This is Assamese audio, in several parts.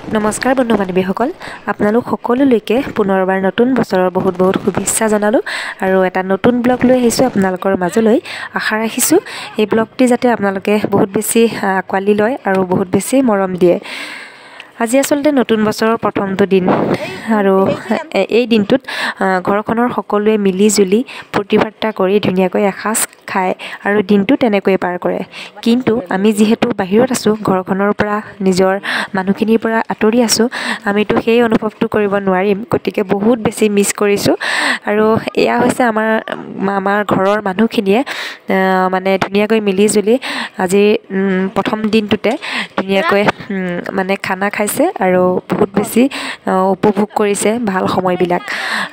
নমস্কাৰ বন্ধু বান্ধৱীসকল আপোনালোক সকলোলৈকে পুনৰবাৰ নতুন বছৰৰ বহুত শুভেচ্ছা জনালো আৰু এটা নতুন ব্লগ লৈ আহিছো আপোনালোকৰ মাজলৈ আশা ৰাখিছো এই ব্লগটি যাতে আপোনালোকে বহুত বেছি আঁকোৱালি লয় আৰু বহুত বেছি মৰম দিয়ে আজি আসলতে নতুন বছৰৰ প্ৰথমটো দিন আৰু এই দিনটোত ঘৰখনৰ সকলোৱে মিলি জুলি প্ৰতিভাৰ্তা কৰি ধুনীয়াকৈ এসাজ খায় আৰু দিনটো তেনেকৈ পাৰ কৰে কিন্তু আমি যেহেতু বাহিৰত আছো ঘৰখনৰ পৰা নিজৰ মানুহখিনিৰ পৰা আঁতৰি আছো আমিতো সেই অনুভৱটো কৰিব নোৱাৰিম গতিকে বহুত বেছি মিছ কৰিছো আৰু এয়া হৈছে আমাৰ ঘৰৰ মানুহখিনিয়ে মানে ধুনীয়াকৈ মিলি জুলি আজি প্ৰথম দিনটোতে ধুনীয়াকৈ মানে খানা খাইছে আৰু বহুত বেছি উপভোগ কৰিছে ভাল সময়বিলাক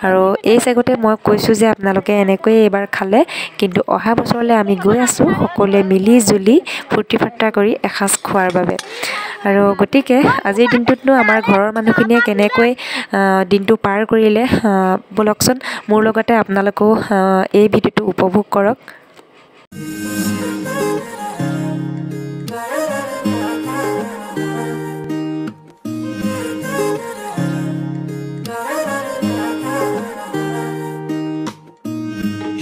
আৰু এই চেগতে মই কৈছো যে আপোনালোকে এনেকৈ এবাৰ খালে কিন্তু অহা বছৰলৈ আমি গৈ আছো সকলোৱে মিলি জুলি ফূৰ্তি ফাৰ্তা কৰি এসাজ খোৱাৰ বাবে আৰু গতিকে আজিৰ দিনটোতনো আমাৰ ঘৰৰ মানুহখিনিয়ে কেনেকৈ দিনটো পাৰ কৰিলে বলকচোন মোৰ লগতে আপোনালোকো এই ভিডিঅ'টো উপভোগ কৰক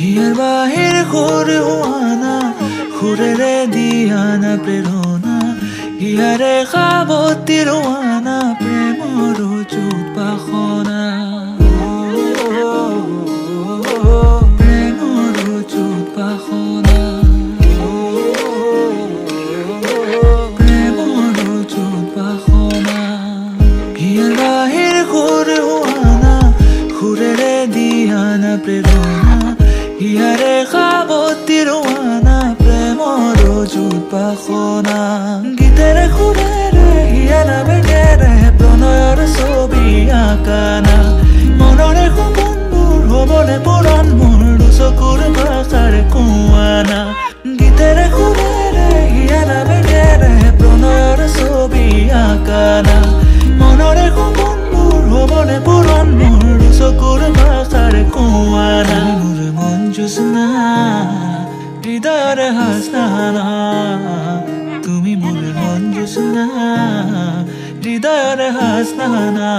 হিয়ার বাহির ঘুরে হোয়ানা ঘুরে দিয়ানা প্রেরণা হিয়ারে খাবতির হোয়ানা প্রেমর চুপ পাখনা প্রেমর চুপ পাখনা প্রেমর চুপ পাখনা হিয়ার বাহির ঘুরে হোয়ানা ঘুরে দিয়ানা প্রেরণা হিয়ারে খাবতির হোৱানা প্ৰেমৰ জুত পাখনা গীতেৰে সুৰেৰে হিয়া নামেৰে প্ৰণয়ৰ ছবি আঁকানা মনৰে সপোনবোৰ হ'বনে পুৰণ মোৰ চকুৰ ভাষাৰ কোৱানা গীতেৰে সুৰেৰে হিয়া নামেৰে প্ৰণয়ৰ ছবি আঁকানা মনৰে সপোনবোৰ হ'বনে পুৰণ মোৰ চকুৰ ভাষাৰ কোৱানা জোসনা হৃদয়ৰে হাসনা তুমি মোৰ মন জোসনা হৃদয়ৰে হাসনা